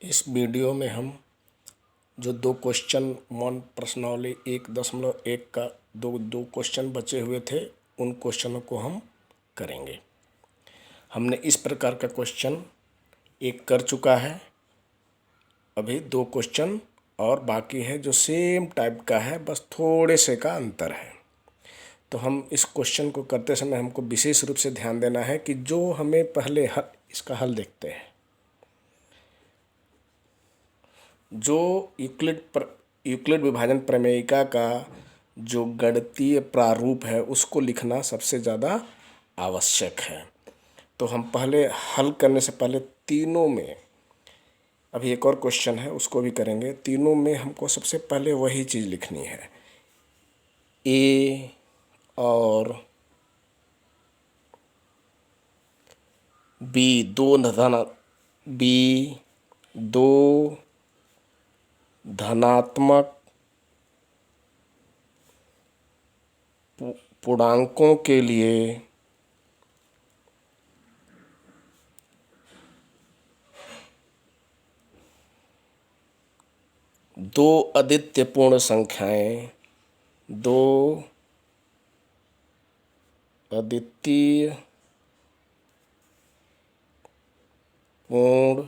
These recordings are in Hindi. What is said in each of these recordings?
इस वीडियो में हम जो दो क्वेश्चन वन प्रश्नावली 1.1 का दो दो क्वेश्चन बचे हुए थे उन क्वेश्चनों को हम करेंगे। हमने इस प्रकार का क्वेश्चन एक कर चुका है, अभी दो क्वेश्चन और बाकी है जो सेम टाइप का है, बस थोड़े से का अंतर है। तो हम इस क्वेश्चन को करते समय हमको विशेष रूप से ध्यान देना है कि जो हमें पहले इसका हल देखते हैं। जो यूक्लिड विभाजन प्रमेयिका का जो गणितीय प्रारूप है उसको लिखना सबसे ज़्यादा आवश्यक है। तो हम पहले हल करने से पहले तीनों में, अभी एक और क्वेश्चन है उसको भी करेंगे, तीनों में हमको सबसे पहले वही चीज़ लिखनी है। ए और बी दो धनात्मक पूर्णांकों के लिए दो अद्वितीय संख्याएं, दो अद्वितीय पूर्ण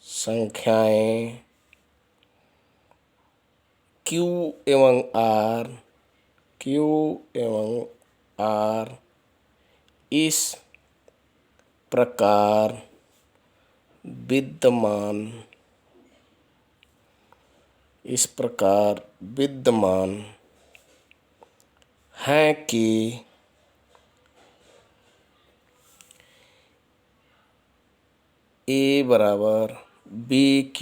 संख्याएं Q एवं R इस प्रकार विद्यमान हैं कि A बराबर BQ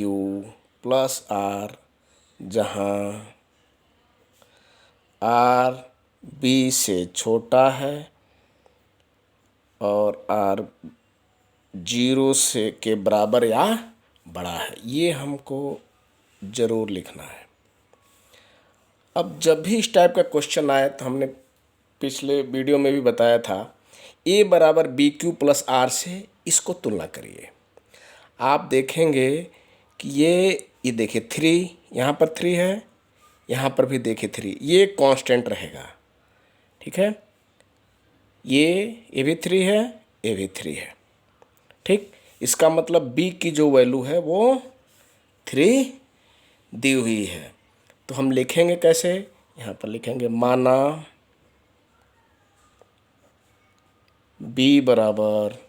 प्लस R, जहाँ R B से छोटा है और R 0 से के बराबर या बड़ा है। ये हमको ज़रूर लिखना है। अब जब भी इस टाइप का क्वेश्चन आए तो हमने पिछले वीडियो में भी बताया था, A बराबर BQ प्लस R से इसको तुलना करिए। आप देखेंगे कि ये देखिए 3, यहाँ पर 3 है, यहाँ पर भी देखिए 3, ये कांस्टेंट रहेगा, ठीक है। ये भी 3 है, ये भी 3 है, ठीक। इसका मतलब B की जो वैल्यू है वो 3 दी हुई है। तो हम लिखेंगे कैसे, यहाँ पर लिखेंगे माना B बराबर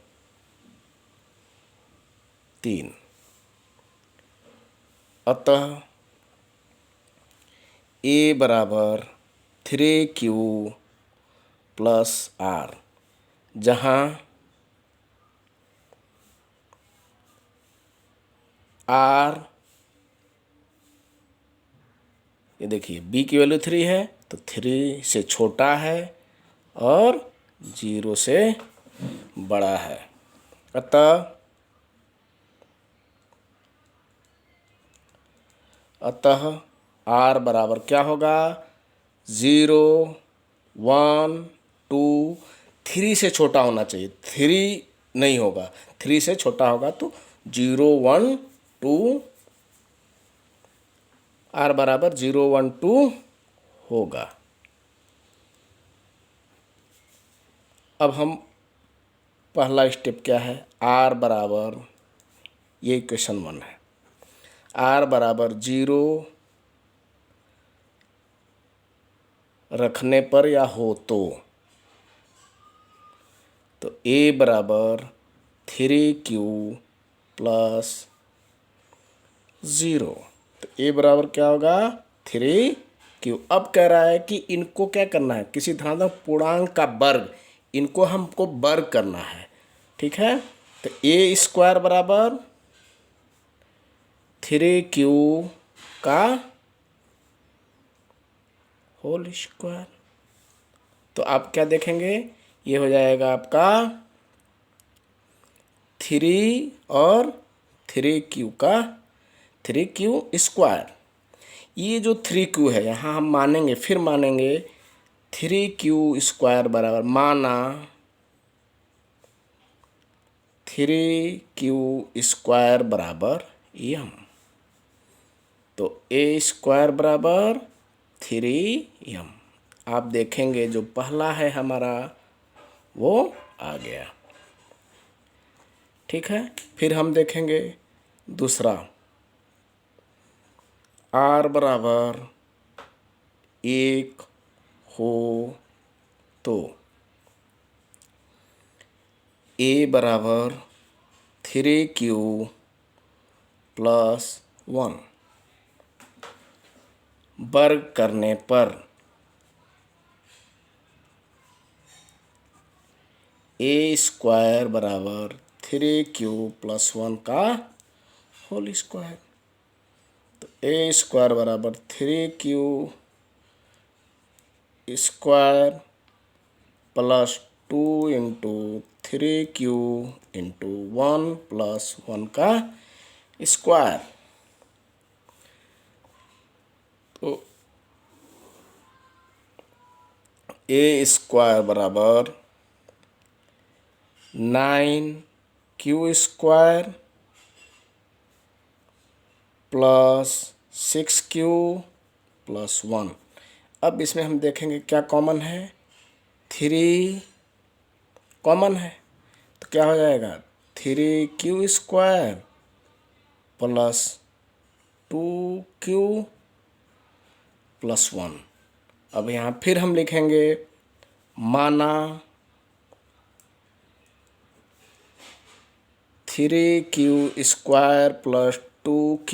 3, अतः A बराबर 3Q प्लस R, जहाँ R, ये देखिए B की वैल्यू 3 है तो 3 से छोटा है और 0 से बड़ा है। अतः R बराबर क्या होगा, 0, 1, 2, 3 से छोटा होना चाहिए, 3 नहीं होगा, 3 से छोटा होगा तो 0, 1, 2, R बराबर 0, 1, 2 होगा। अब हम पहला स्टेप क्या है, R बराबर, ये इक्वेशन 1 है, R बराबर 0 रखने पर या हो तो A बराबर 3Q प्लस 0, तो A बराबर क्या होगा 3Q। अब कह रहा है कि इनको क्या करना है, किसी धनात्मक पूर्णांक का वर्ग, इनको हमको वर्ग करना है, ठीक है। तो A स्क्वायर बराबर 3Q का होल स्क्वायर। तो आप क्या देखेंगे, ये हो जाएगा आपका 3 और 3Q का 3Q स्क्वायर। ये जो 3Q है यहाँ हम मानेंगे, फिर मानेंगे 3Q स्क्वायर बराबर, माना 3q² बराबर m। तो a² बराबर 3m। आप देखेंगे जो पहला है हमारा वो आ गया। ठीक है, फिर हम देखेंगे दूसरा, r बराबर 1 हो तो a बराबर 3q + 1 वर्ग करने पर a² बराबर 3q + 1 का होल स्क्वायर। तो a² बराबर 3q² + 2 × 3q × 1 + 1 का स्क्वायर। तो a² बराबर 9q² + 6q + 1। अब इसमें हम देखेंगे क्या कॉमन है, 3 कॉमन है, तो क्या हो जाएगा 3q² + 2q + 1। अब यहाँ फिर हम लिखेंगे माना 3q² + 2q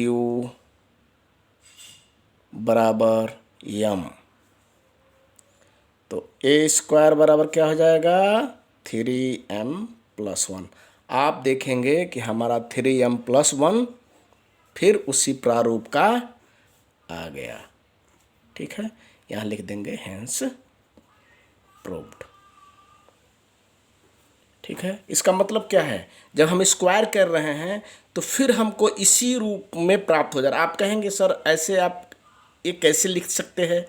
बराबर m। तो a² बराबर क्या हो जाएगा 3m + 1। आप देखेंगे कि हमारा 3m + 1 फिर उसी प्रारूप का आ गया। ठीक है, यहाँ लिख देंगे हेंस प्रूव्ड। ठीक है, इसका मतलब क्या है, जब हम स्क्वायर कर रहे हैं तो फिर हमको इसी रूप में प्राप्त हो जा रहा है। आप कहेंगे सर ऐसे आप ये कैसे लिख सकते हैं,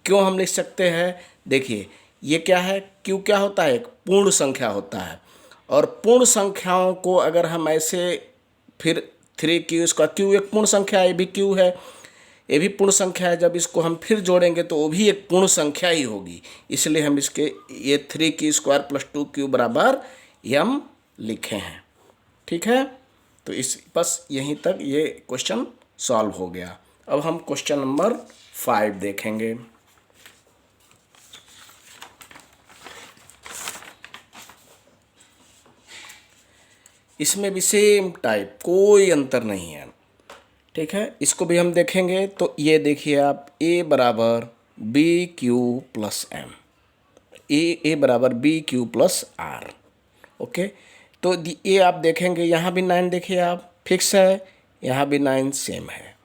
क्यों हम लिख सकते हैं। देखिए ये क्या है, क्यू क्या होता है, एक पूर्ण संख्या होता है, और पूर्ण संख्याओं को अगर हम ऐसे फिर 3q², क्यू एक पूर्ण संख्या है, ये भी क्यू है, ये भी पूर्ण संख्या है, जब इसको हम फिर जोड़ेंगे तो वो भी एक पूर्ण संख्या ही होगी। इसलिए हम इसके ये 3q² + 2q बराबर m लिखे हैं। ठीक है, तो इस बस यहीं तक ये क्वेश्चन सॉल्व हो गया। अब हम क्वेश्चन नंबर 5 देखेंगे। इसमें भी सेम टाइप, कोई अंतर नहीं है। ठीक है, इसको भी हम देखेंगे। तो ये देखिए आप, a बराबर BQ + m, a बराबर BQ + r। ओके, तो ये आप देखेंगे यहाँ भी 9 देखिए आप फिक्स है, यहाँ भी 9 सेम है।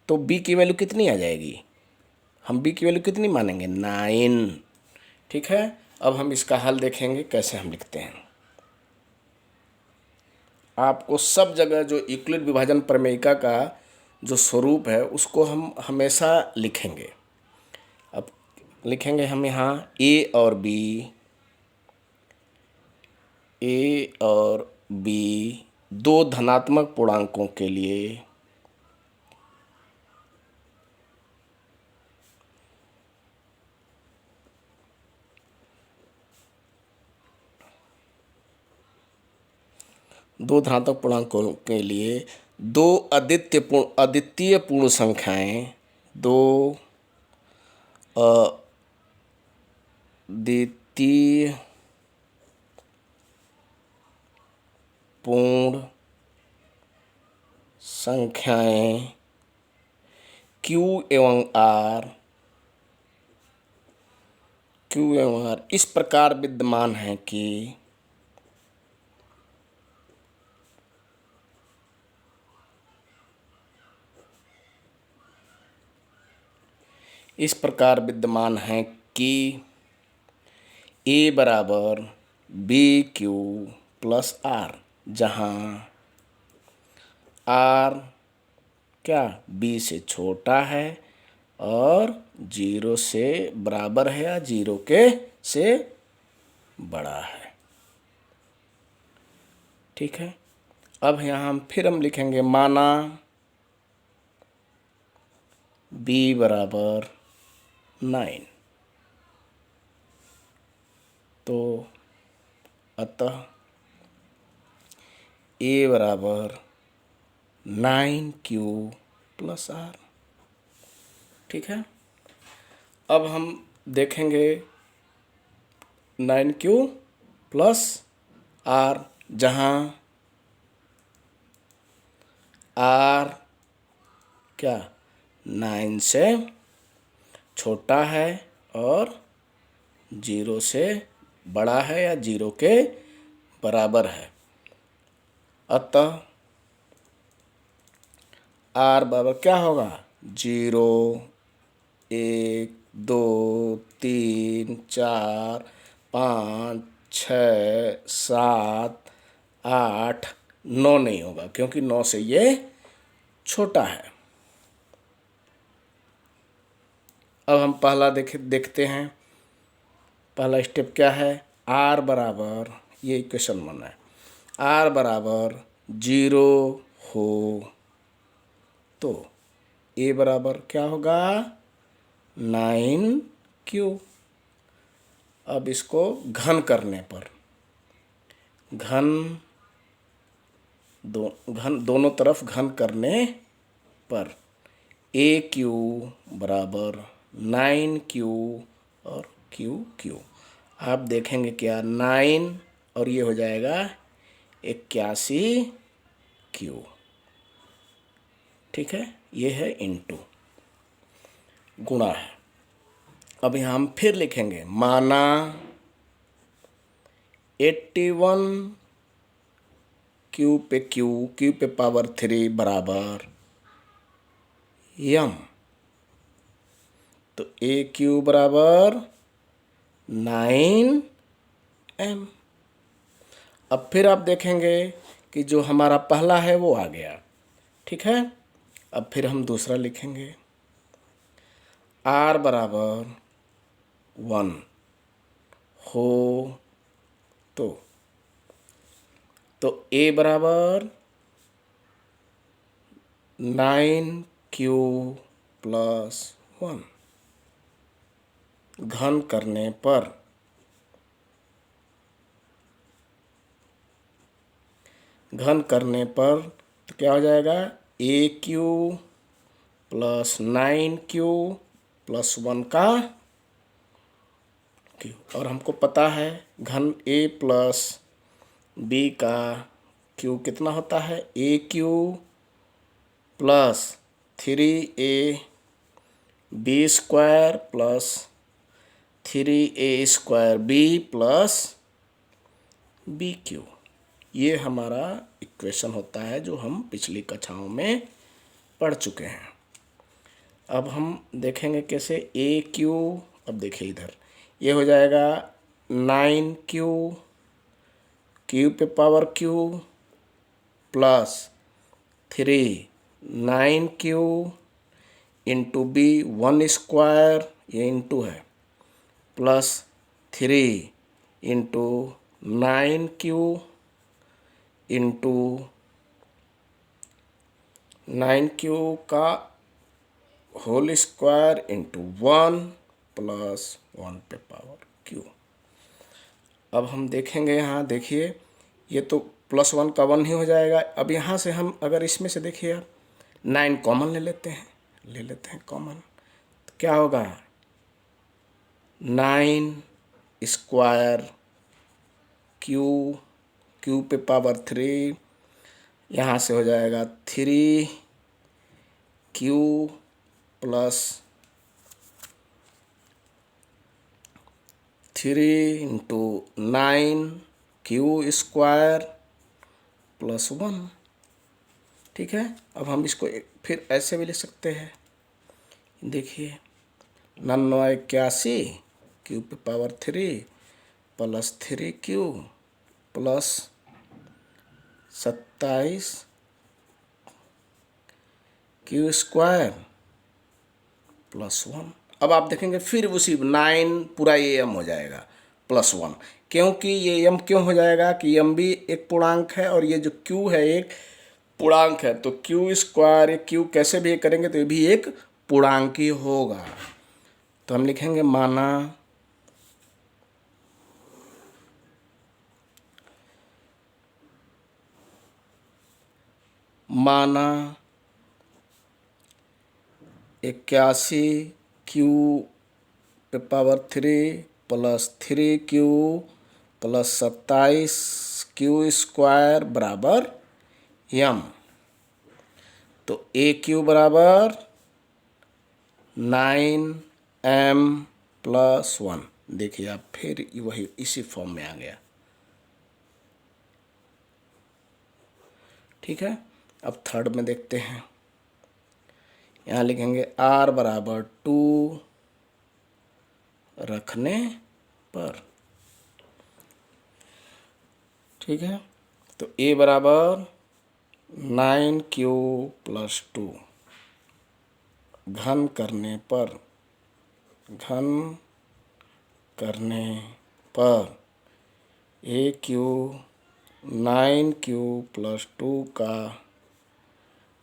तो b की वैल्यू कितनी आ जाएगी, हम b की वैल्यू कितनी मानेंगे 9। ठीक है, अब हम इसका हल देखेंगे कैसे हम लिखते हैं। आपको सब जगह जो यूक्लिड विभाजन प्रमेयिका का जो स्वरूप है उसको हम हमेशा लिखेंगे। अब लिखेंगे हम यहाँ a और b दो धनात्मक पूर्णांकों के लिए दो अद्वितीय पूर्ण संख्याएं, दो अद्वितीय पूर्ण संख्याएं Q एवं R इस प्रकार विद्यमान हैं कि a बराबर BQ + R, जहाँ R क्या b से छोटा है और 0 से बराबर है या 0 के से बड़ा है। ठीक है। अब यहाँ हम लिखेंगे माना b बराबर 9, तो अतः a बराबर 9q प्लस r। ठीक है। अब हम देखेंगे 9q प्लस r, जहाँ r क्या 9 से छोटा है और 0 से बड़ा है या 0 के बराबर है। अतः r बराबर क्या होगा, 0, 1, 2, 3, 4, 5, 6, 7, 8, 9 नहीं होगा, क्योंकि 9 से ये छोटा है। अब हम पहला देखते हैं। पहला स्टेप क्या है, r बराबर, ये इक्वेशन बना है, r बराबर 0 हो तो a बराबर क्या होगा, 9q। अब इसको घन करने पर, दोनों तरफ घन करने पर AQ बराबर 9q और QQ। आप देखेंगे क्या, 9 और ये हो जाएगा 81q। ठीक है, ये है इनटू, गुणा है। अब यहाँ हम फिर लिखेंगे माना 81 q पे पावर 3 बराबर m, तो AQ बराबर 9m। अब फिर आप देखेंगे कि जो हमारा पहला है वो आ गया। ठीक है। अब फिर हम दूसरा लिखेंगे, r बराबर 1 हो तो a बराबर 9q प्लस 1। घन करने पर तो क्या हो जाएगा, AQ प्लस 9q प्लस 1 का q। और हमको पता है घन a प्लस b का q कितना होता है, AQ plus 3ab square plus 3a square b plus BQ। ये हमारा इक्वेशन होता है जो हम पिछली कक्षाओं में पढ़ चुके हैं। अब हम देखेंगे कैसे AQ। अब देखिए इधर ये हो जाएगा 9q q पे power q plus 9q into b 1 square, ये इंटू है, plus 3 into 9q into 9q का होल स्क्वायर इंटू 1 प्लस 1 पे पावर q। अब हम देखेंगे, यहाँ देखिए ये तो प्लस 1 का 1 ही हो जाएगा। अब यहाँ से हम अगर इसमें से देखिए आप 9 कॉमन ले लेते हैं कॉमन, तो क्या होगा, 9 स्क्वायर q पे पावर 3, यहाँ से हो जाएगा 3q plus 3 into 9q square plus 1। ठीक है। अब हम इसको फिर ऐसे भी लिख सकते हैं, देखिए 981 q पे power 3 plus 3q plus 27 q square plus 1। अब आप देखेंगे फिर उसी 9 पूरा am हो जाएगा, +1, क्योंकि ये m क्यों हो जाएगा कि m भी एक पूर्णांक है और ये जो q है एक पूर्णांक है, तो q² ये q कैसे भी करेंगे तो ये भी एक पूर्णांक ही होगा। तो हम लिखेंगे माना 81 q³ plus 3q plus 27 q² बराबर m। तो AQ बराबर 9m+1। देखिए आप फिर वही इसी फॉर्म में आ गया। ठीक है, अब थर्ड में देखते हैं। यहाँ लिखेंगे R बराबर 2 रखने पर। ठीक है, तो A बराबर 9q + 2 घन करने पर AQ 9q + 2 का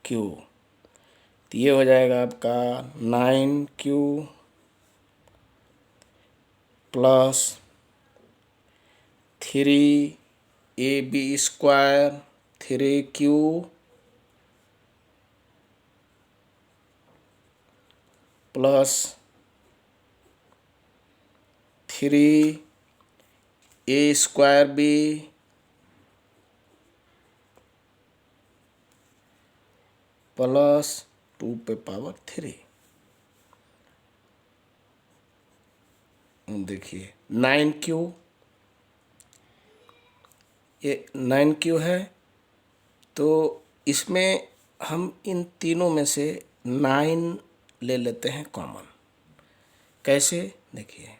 q, तो ये हो जाएगा आपका 9q plus 3ab² 3q plus 3a² plus 2⁵। देखिए 9q, ये 9q है, तो इसमें हम इन तीनों में से 9 ले लेते हैं कॉमन। कैसे, देखिए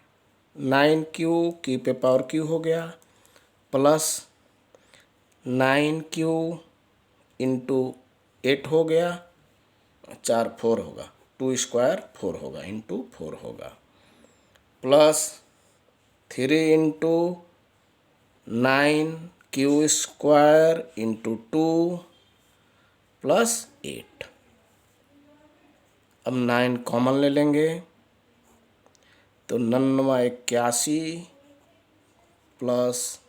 9q q³ हो गया प्लस 9q × 8 हो गया, 4 4 होगा, 2² 4 होगा, × 4 होगा, प्लस 3 × 9q² × 2 प्लस 8। अब 9 कॉमन ले लेंगे तो 9×9 81 plus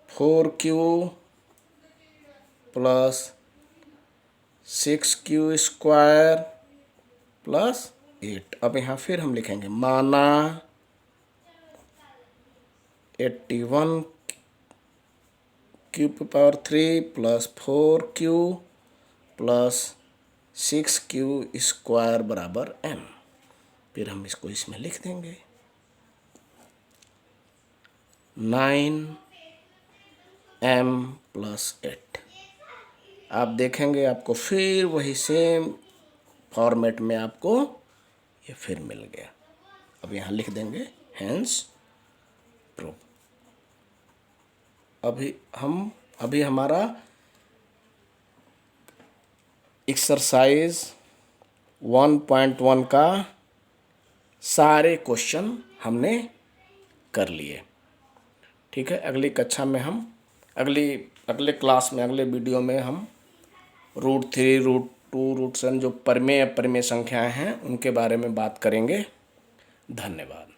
4q plus 6q² plus 8। अब यहाँ फिर हम लिखेंगे माना 81 q³ plus 4q plus 6q² बराबर m। फिर हम इसको इसमें लिख देंगे 9m+8। आप देखेंगे आपको फिर वही सेम फॉर्मेट में आपको ये फिर मिल गया। अब यहाँ लिख देंगे हेंस प्रूफ। अभी हमारा एक्सरसाइज 1.1 का सारे क्वेश्चन हमने कर लिए। ठीक है, अगली कक्षा में हम अगले क्लास में, अगले वीडियो में हम √3, √2, √7 जो परिमेय संख्याएं हैं उनके बारे में बात करेंगे। धन्यवाद।